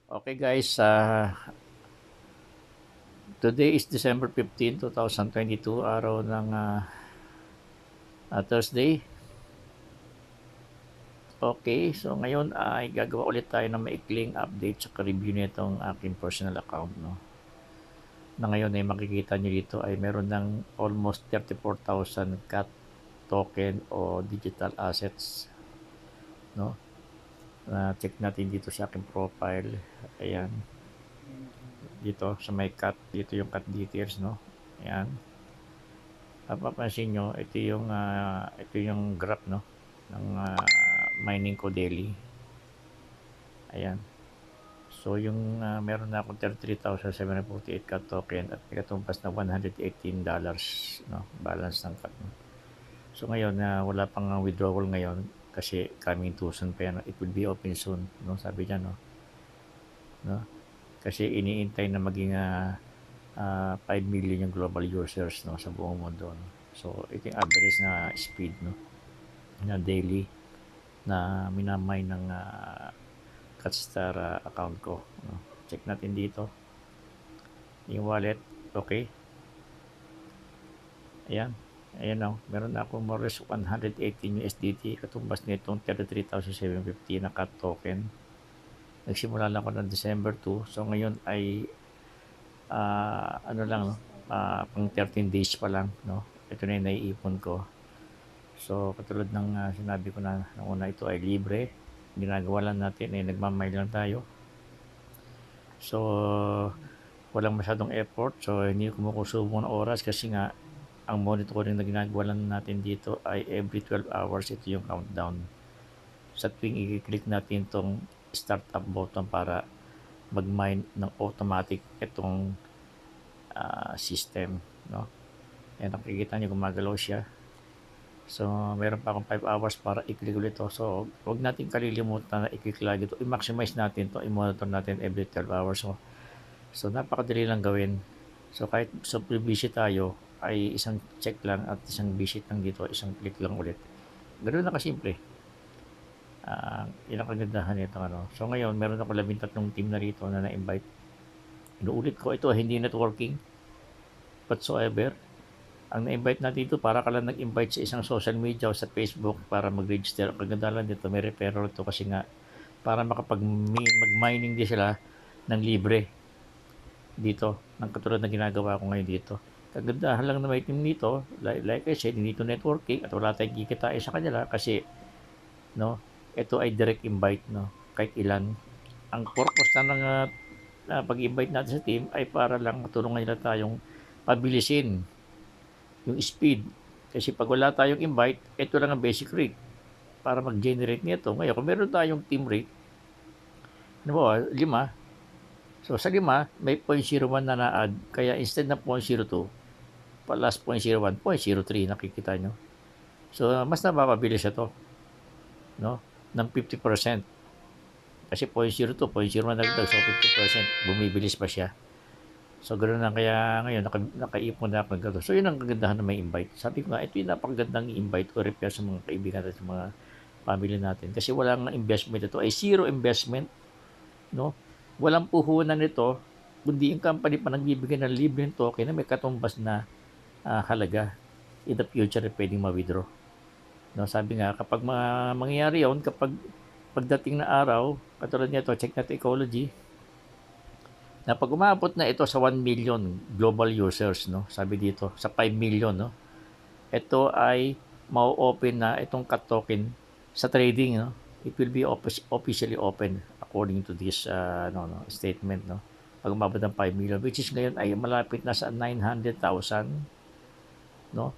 Okay guys, today is December 15, 2022, araw ng Thursday. Okay, so ngayon ay gagawa ulit tayo ng maikling update sa review nitong aking personal account. No? Na ngayon ay makikita nyo dito ay meron ng almost 34,000 CAT token o digital assets. No? Check natin dito sa aking profile. Ayan, dito sa may CAT, dito yung CAT details. No? Ayan. Mapapansin nyo, ito yung graph, no, ng mining ko daily. Ayan. So, yung meron na akong 33,748 cut token at nagkatumbas na $118, no, balance ng cut. No? So, ngayon, wala pang withdrawal ngayon kasi coming to soon pa yan. No? It will be open soon, no, sabi niya, no. Kasi iniintay na maging 5 million yung global users, no, sa buong mundo. No? So, ito yung average na speed, no, na daily na minamay ng Catstar account ko. No? Check natin dito yung wallet. Okay. Ayan. Ayan o. Meron na ako more or less 118 USDT. Katumbas nitong 33,750 na CAT token. Nagsimula lang ako ng December 2. So ngayon ay ano lang, no? Pang 13 days pa lang. No? Ito na yung naiipon ko. So katulad ng sinabi ko na una, ito ay libre. Ginagawa lang natin ay nagmamay lang tayo. So walang masyadong effort. So hindi kumukonsumo ng oras kasi nga ang monitoring na ginagawa lang natin dito ay every 12 hours ito yung countdown. Sa tuwing i-click natin itong start up button para mag-mine ng automatic itong system, no? Yan, nakikita nyo gumagalaw siya. So, meron pa akong 5 hours para i-click ulit ito. So, huwag natin kalilimutan na i-click lagi ito. I-maximize natin ito. I-monitor natin every 12 hours. So napakadali lang gawin. So, kahit sa busy tayo, ay isang check lang at isang visit lang dito, isang click lang ulit. Ganoon na kasimple. Yun ang kagandahan nito. So, ngayon, meron ako 13 team na rito na na-invite. Inuulit ko, ito hindi networking whatsoever. Ang na-invite natin dito, para ka lang nag-invite sa isang social media o sa Facebook para mag-register. Ang kagandahan dito, may referral to kasi nga para mag-mining din sila ng libre dito, ng katulad na ginagawa ko ngayon dito. Kagandahan lang na may team dito, like I said, hindi to networking at wala tayong kikitain sa kanila kasi, no, ito ay direct invite, no, kahit ilan. Ang purpose na ng pag-invite natin sa team ay para lang matulungan nila tayong pabilisin yung speed. Kasi pag wala tayong invite, ito lang ang basic rate para mag-generate nito. Ngayon, kung meron tayong team rate, ano ba, 5, so sa 5, may 0.01 na na-add. Kaya instead na 0.02, plus 0.01, 0.03, nakikita nyo. So, mas napapabilis ito, no? Ng 50%. Kasi 0.02, 0.01 nagdag, so 50%, bumibilis pa siya. So, ganoon lang. Kaya ngayon, nakaipon na ako ng gano'n. So, yun ang kagandahan na may invite. Sabi ko nga, ito yung napakagandang invite o repair sa mga kaibigan at sa mga family natin. Kasi walang investment ito. Ay zero investment, no? Walang puhunan nito, kundi yung company pa nagbibigay ng libreng token na may katumbas na halaga. In the future, pwedeng ma-withdraw. No, sabi nga, kapag mangyayari yun, kapag pagdating na araw, katulad nito, check natin ecology, na pag umabot na ito sa 1 million global users, no, sabi dito, sa 5 million, no, ito ay mau-open na itong cat token sa trading, no. It will be officially open according to this statement, no. Pag umabot ng 5 million, which is ngayon ay malapit na sa 900,000, no.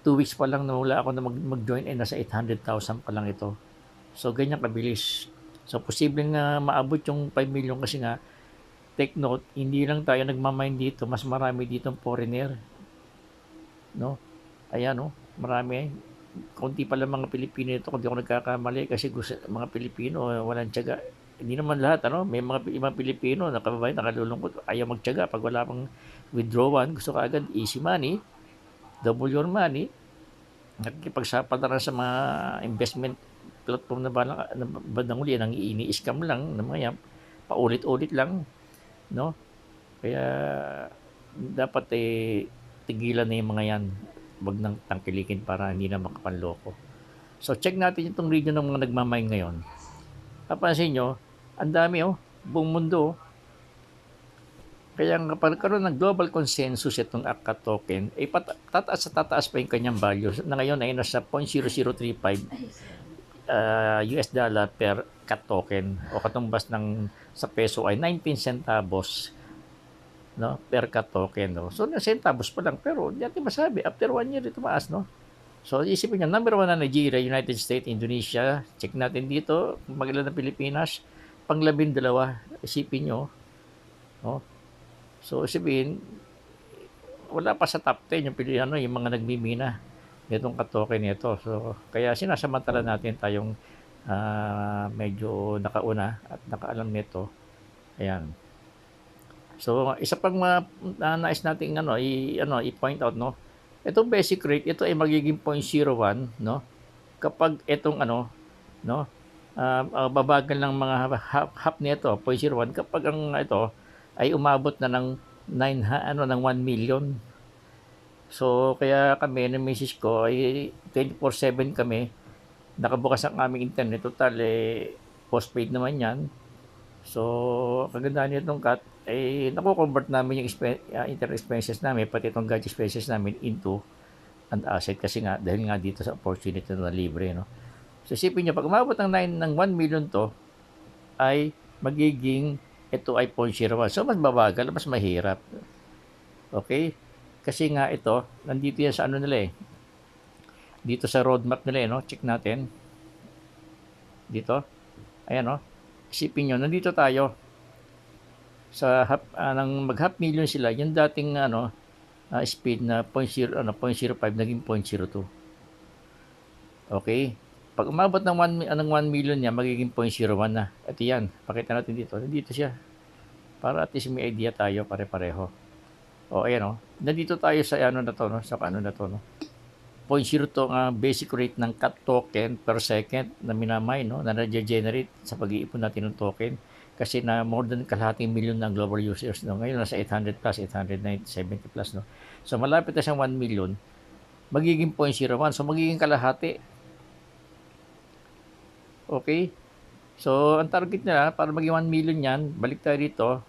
2 weeks pa lang na wala ako na mag-join ay nasa 800,000 pa lang ito. So, ganyan kabilis. So, posibleng maabot yung 5 million kasi nga, take note, hindi lang tayo nagmamine dito, mas marami ditong foreigner. No? Ayan, no? Marami. Konti pa lang mga Pilipino ito, kung di ako nagkakamali, kasi gusto, mga Pilipino, walang tiyaga. Hindi naman lahat, ano? May mga Pilipino na kababayan, nakalulungkot, ayaw magtiyaga. Pag wala pang withdrawan, gusto ka agad easy money, double your money, nakikipagsapal na sa mga investment platform na bandang uli, nang ini-scam lang ng mga yan, paulit-ulit lang, no? Kaya dapat tigilan na yung mga yan. Wag nang tangkilikin para hindi na makapanloko. So check natin itong region ng mga nagmamine ngayon. Papansin nyo, ang dami buong mundo. Kaya nga pagkaroon ng global consensus itong ACA token, tataas pa yung kanyang value na ngayon ay nasa 0.0035 US dollar per CAT token o katumbas ng sa peso ay 19 centavos, no, per CAT token, no. So na centavos pa lang, pero hindi natin masabi after 1 year ito tumaas, no. So isipin niyo, number 1 na Nigeria, United States, Indonesia. Check natin dito, magilan ng Pilipinas, pang-12, isipin niyo, no. So isipin, wala pa sa top 10 yung mga nagmimina nitong katoken nito. So kaya sinasamantala natin tayong medyo nakauna at nakaalam nito. Ayan. So isa pang nais nating i-point out, no. Itong basic rate, ito ay magiging 0.01, no. Kapag itong no, babagal ng mga half nito 0.01 kapag ang ito ay umabot na ng 1 million. So kaya kami ng misis ko ay 24/7 kami nakabukas ang aming internet. Total postpaid naman yan. So kagandahan nitong CAT ay nako-convert namin yung internet expenses namin, pati itong gadget expenses namin into an asset kasi nga dahil nga dito sa opportunity na libre, no. So isipin niyo, pag umabot ng 1 million to ay magiging ito ay 0.01. So mas babagal, mas mahirap. Okay? Kasi nga ito, nandito yan sa nila dito sa roadmap nila no? Check natin. Dito. Ayan Isipin nyo, nandito tayo sa mag half million sila, yung dating speed na 0.05 naging 0.02. Okay? Pag umabot ng 1 million niya, magiging 0.01 na. At yan, pakita natin dito. Nandito siya. Para at least may idea tayo pare-pareho. Ayan nandito tayo sa sa 0.02 ang basic rate ng CAT token per second na minamine, no, na na-generate sa pag-iipon natin ng token. Kasi na more than kalahating million ng global users, no. Ngayon nasa 800 plus, 870 plus, no. So malapit na siyang 1 million, magiging 0.01. So magiging kalahati. Okay? So ang target nila para maging 1 million yan, balik tayo dito,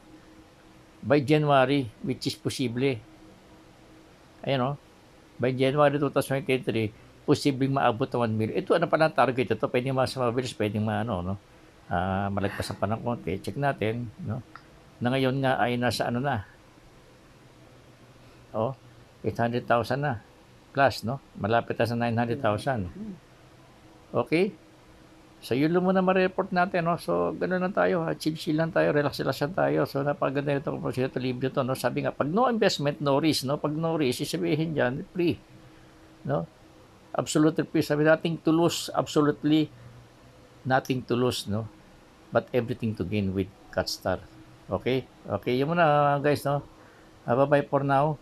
by January, which is posible. Ayan by January 2023, posibleng maabot ng 1 million. Ito pala ang target ito, pwedeng mas mabilis, pwedeng malagpasan pa ng konti. Check natin, no? Na ngayon nga ay nasa na 800,000 na plus, no? Malapit na sa 900,000. Okay? So yun lang muna ma-report natin, no? So ganoon lang tayo, chill lang tayo, relax lang tayo. So napaganda nito kung sino to libre to, no? Sabi nga, pag no investment, no risk, no? Pag no risk, sabihin diyan, free. No? Absolutely free. Sabi natin to lose, absolutely nothing to lose, no? But everything to gain with CATSTAR. Okay? Okay, yun muna guys, no? Bye-bye for now.